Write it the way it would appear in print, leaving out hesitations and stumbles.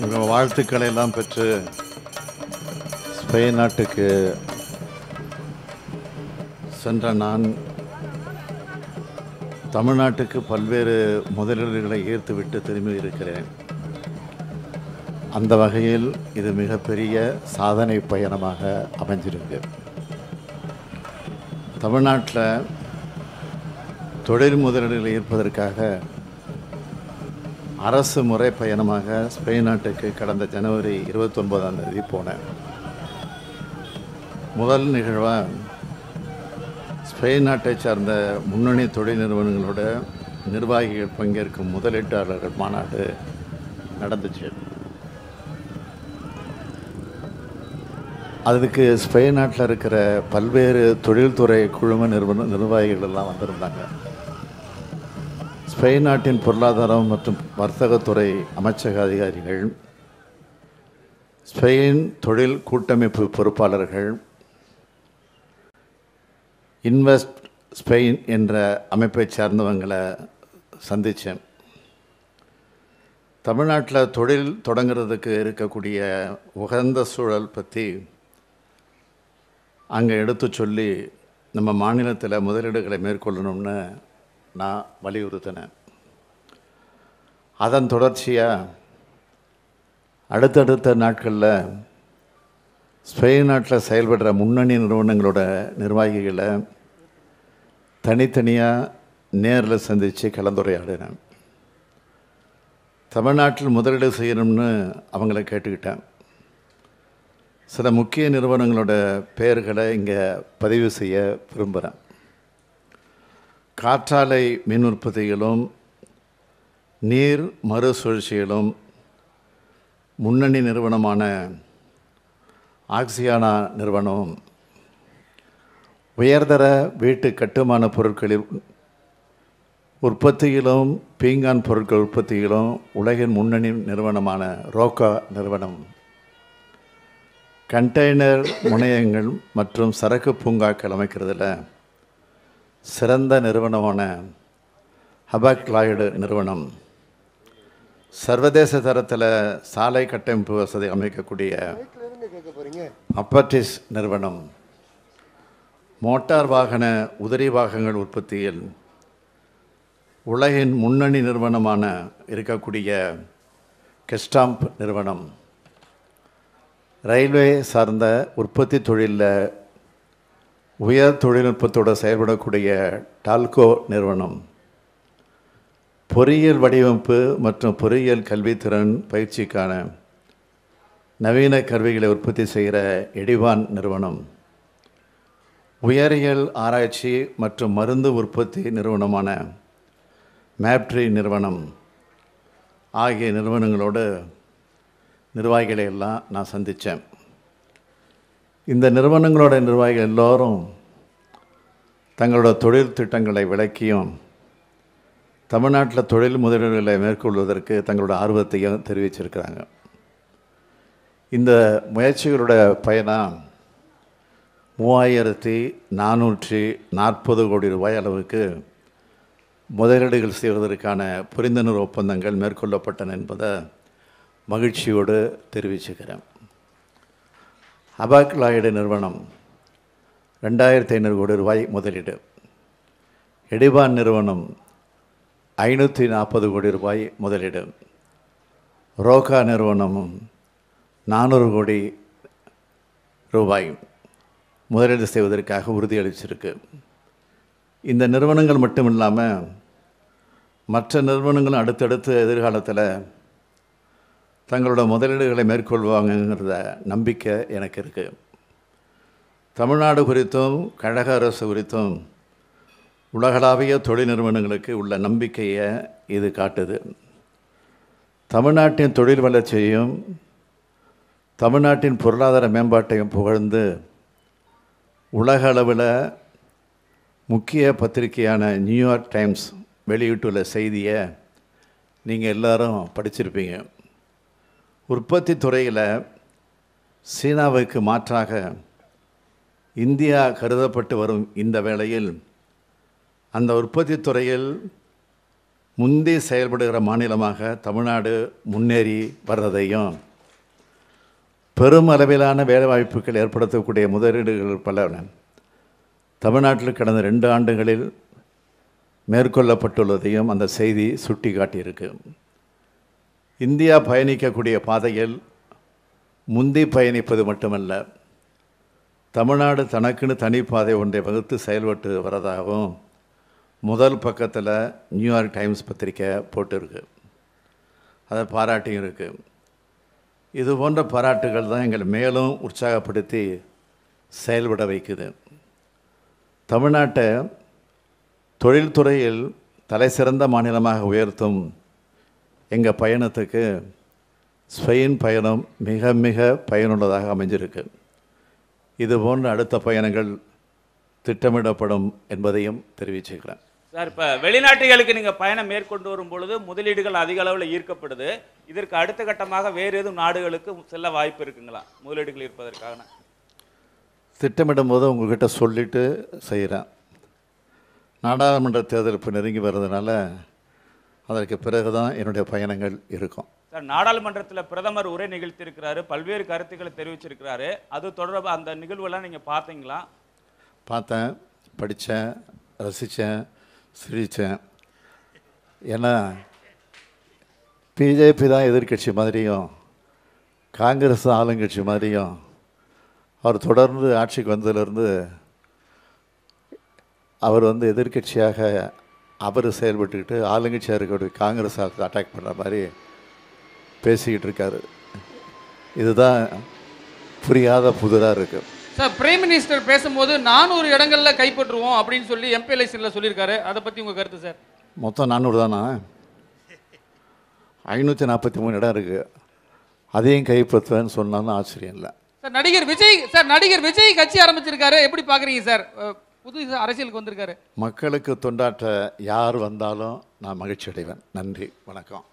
உங்கள் வாழ்த்துக்களை எல்லாம் பெற்று ஸ்பெயின் நாட்டுக்கு சென்ற நான் தமிழ்நாட்டுக்கு பல்வேறு முதலீடுகளை ஈர்த்துவிட்டு திரும்பி இருக்கிறேன். அந்த வகையில் இது மிகப்பெரிய சாதனை பயணமாக அமைஞ்சிருக்கு. தமிழ்நாட்டில் தொழில் முதலீடுகளை ஈர்ப்பதற்காக அரசு முறை பயணமாக ஸ்பெயின் நாட்டுக்கு கடந்த ஜனவரி 29 போனேன். முதல் நிகழ்வாக ஸ்பெயின் நாட்டை சார்ந்த முன்னணி தொழில் நிறுவனங்களோட நிர்வாகிகள் பங்கேற்கும் முதலீட்டாளர்கள் மாநாடு நடந்துச்சு. அதுக்கு ஸ்பெயின் நாட்டில் இருக்கிற பல்வேறு தொழில்துறை குழும நிர்வாகிகள் எல்லாம் வந்திருந்தாங்க. ஸ்பெயின் நாட்டின் பொருளாதாரம் மற்றும் வர்த்தகத்துறை அமைச்சக அதிகாரிகள், ஸ்பெயின் தொழில் கூட்டமைப்பு பொறுப்பாளர்கள், இன்வெஸ்ட் ஸ்பெயின் என்ற அமைப்பை சார்ந்தவங்களை சந்தித்தேன். தமிழ்நாட்டில் தொழில் தொடங்கிறதுக்கு இருக்கக்கூடிய உகந்த சூழல் பற்றி அங்கே எடுத்து சொல்லி நம்ம மாநிலத்தில் முதலீடுகளை மேற்கொள்ளணும்னு நான் வலியுறுத்தினேன். அதன் தொடர்ச்சியாக அடுத்தடுத்த நாட்களில் ஸ்பெயின் நாட்டில் செயல்படுற முன்னணி நிறுவனங்களோட நிர்வாகிகளை தனித்தனியாக நேரில் சந்தித்து கலந்துரையாடினேன். தமிழ்நாட்டில் முதலீடு செய்யணும்னு அவங்கள கேட்டுக்கிட்டேன். சில முக்கிய நிறுவனங்களோட பெயர்களை இங்கே பதிவு செய்ய விரும்புகிறேன். காற்றாலை மின் உற்பத்திகளும் நீர் மறுசுழற்சிகளும் முன்னணி நிறுவனமான ஆக்சியானா நிறுவனம், உயர்தர வீட்டு கட்டுமான பொருட்களில் உற்பத்தியிலும் பீங்கான் பொருட்கள் உற்பத்தியிலும் உலகின் முன்னணி நிறுவனமான ரோக்கா நிறுவனம், கண்டெய்னர் முனையங்கள் மற்றும் சரக்கு பூங்காக்கள் அமைக்கிறதுல சிறந்த நிறுவனமான ஹபாக்-லாய்டு நிறுவனம், சர்வதேச தரத்தில் சாலை கட்டமைப்பு வசதி அமைக்கக்கூடிய அப்பர்டிஸ் நிறுவனம், மோட்டார் வாகன உதிரி பாகங்கள் உற்பத்தியில் உலகின் முன்னணி நிறுவனமான இருக்கக்கூடிய கெஸ்டாம்ப் நிறுவனம், ரயில்வே சார்ந்த உற்பத்தி தொழிலில் உயர் தொழில்நுட்பத்தோடு செயல்படக்கூடிய டால்கோ நிறுவனம், பொறியியல் வடிவமைப்பு மற்றும் பொறியியல் கல்வித்திறன் பயிற்சிக்கான நவீன கருவிகளை உற்பத்தி செய்கிற எடிவான் நிறுவனம், உயரியல் ஆராய்ச்சி மற்றும் மருந்து உற்பத்தி நிறுவனமான மேப்ட்ரி நிறுவனம் ஆகிய நிறுவனங்களோடு நிர்வாகிகளை எல்லாம் நான் சந்தித்தேன். இந்த நிறுவனங்களோட நிர்வாகிகள் எல்லோரும் தங்களோட தொழில் திட்டங்களை விளக்கியும் தமிழ்நாட்டில் தொழில் முதலீடுகளை மேற்கொள்வதற்கு தங்களோட ஆர்வத்தையும் தெரிவிச்சிருக்கிறாங்க. இந்த முயற்சிகளோட பயணம் 3440 கோடி ரூபாய் அளவுக்கு முதலீடுகள் செய்வதற்கான புரிந்துணர்வு ஒப்பந்தங்கள் மேற்கொள்ளப்பட்டன என்பதை மகிழ்ச்சியோடு தெரிவிச்சுக்கிறேன். ஹபாக்-லாய்டு நிறுவனம் 2500 கோடி ரூபாய் முதலீடு, எடிவான் நிறுவனம் 540 கோடி ரூபாய் முதலீடு, ரோக்கா நிறுவனம் 400 கோடி ரூபாய் முதலீடு செய்வதற்காக உறுதியளிச்சிருக்கு. இந்த நிறுவனங்கள் மட்டும் இல்லாமல் மற்ற நிறுவனங்களும் அடுத்தடுத்து எதிர்காலத்தில் தங்களோட முதலீடுகளை மேற்கொள்வாங்கங்கிறத நம்பிக்கை எனக்கு இருக்குது. தமிழ்நாடு குறித்தும் கழக அரசு குறித்தும் உலகளாவிய தொழில் நிறுவனங்களுக்கு உள்ள நம்பிக்கையை இது காட்டுது. தமிழ்நாட்டின் தொழில் வளர்ச்சியையும் தமிழ்நாட்டின் பொருளாதார மேம்பாட்டையும் புகழ்ந்து உலக அளவில் முக்கிய பத்திரிகையான நியூயார்க் டைம்ஸ் வெளியிட்டுள்ள செய்தியை நீங்கள் எல்லாரும் படிச்சிருப்பீங்க. உற்பத்தி துறையில் சீனாவுக்கு மாற்றாக இந்தியா கருதப்பட்டு வரும் இந்த வேளையில் அந்த உற்பத்தி துறையில் முந்தி செயல்படுகிற மாநிலமாக தமிழ்நாடு முன்னேறி வர்றதையும் பெரும் அளவிலான வேலைவாய்ப்புகள் ஏற்படுத்தக்கூடிய முதலீடுகள் பல தமிழ்நாட்டில் கடந்த 2 ஆண்டுகளில் மேற்கொள்ளப்பட்டுள்ளதையும் அந்த செய்தி சுட்டி காட்டியிருக்கு. இந்தியா பயணிக்கக்கூடிய பாதையில் முந்தி பயணிப்பது மட்டுமல்ல, தமிழ்நாடு தனக்குன்னு தனிப்பாதை ஒன்றை வகுத்து செயல்பட்டு வரதாகவும் முதல் பக்கத்தில் நியூயார்க் டைம்ஸ் பத்திரிக்கை போட்டிருக்கு. அதை பாராட்டியும் இருக்குது. இது போன்ற பாராட்டுகள் தான் எங்களை மேலும் உற்சாகப்படுத்தி செயல்பட வைக்குது. தமிழ்நாட்டை தொழில்துறையில் தலைசிறந்த மாநிலமாக உயர்த்தும் எங்கள் பயணத்துக்கு ஸ்பெயின் பயணம் மிக மிக பயனுள்ளதாக அமைஞ்சிருக்கு. இது போன்ற அடுத்த பயணங்கள் திட்டமிடப்படும் என்பதையும் தெரிவிச்சுக்கிறேன். சார், இப்போ வெளிநாட்டுகளுக்கு நீங்கள் பயணம் மேற்கொண்டு வரும் பொழுது முதலீடுகள் அதிக அளவில் ஈர்க்கப்படுது. இதற்கு அடுத்த கட்டமாக வேறு எதுவும் நாடுகளுக்கு செல்ல வாய்ப்பு இருக்குங்களா முதலீடுகள் இருப்பதற்கான? திட்டமிடும் போது உங்கள்கிட்ட சொல்லிவிட்டு செய்கிறேன். நாடாளுமன்ற தேர்தல் இப்போ நெருங்கி வர்றதுனால அதற்கு பிறகு தான் என்னுடைய பயணங்கள் இருக்கும். சார், நாடாளுமன்றத்தில் பிரதமர் உரை நிகழ்த்தியிருக்கிறாரு, பல்வேறு கருத்துக்களை தெரிவிச்சிருக்கிறாரு. அது தொடர்பாக அந்த நிகழ்வெல்லாம் நீங்கள் பார்த்தீங்களா? பார்த்தேன், படித்தேன், ரசித்தேன், சிரித்தேன். ஏன்னா பிஜேபி தான் எதிர்கட்சி மாதிரியும் காங்கிரஸ் தான் ஆளுங்கட்சி மாதிரியும் அவர் தொடர்ந்து ஆட்சிக்கு வந்ததுலேருந்து அவர் எதிர்கட்சியாக அவர் செயல்பட்டுக்கிட்டு ஆளுங்கட்சியாக இருக்கக்கூடிய காங்கிரஸ் அட்டாக் பண்ணுற மாதிரி பேசிக்கிட்டு இருக்காரு. இதுதான் புரியாத புதிராக இருக்குது. சார், பிரைம் மினிஸ்டர் பேசும்போது 400 இடங்களில் கைப்பற்றுவோம் அப்படின்னு சொல்லி எம்பி எலெக்ஷனில் சொல்லியிருக்காரு. அதை பற்றி உங்கள் கருத்து சார்? மொத்தம் 400 தானா? 543 இடம் இருக்குது. அதையும் கைப்பற்றுவேன்னு சொன்னாலும் ஆச்சரியம் இல்லை. சார், நடிகர் விஜய் கட்சி ஆரம்பிச்சிருக்காரு. எப்படி பார்க்குறீங்க சார்? புது அரசியலுக்கு வந்திருக்காரு. மக்களுக்கு தொண்டாற்ற யார் வந்தாலும் நான் மகிழ்ச்சி அடைவேன். நன்றி, வணக்கம்.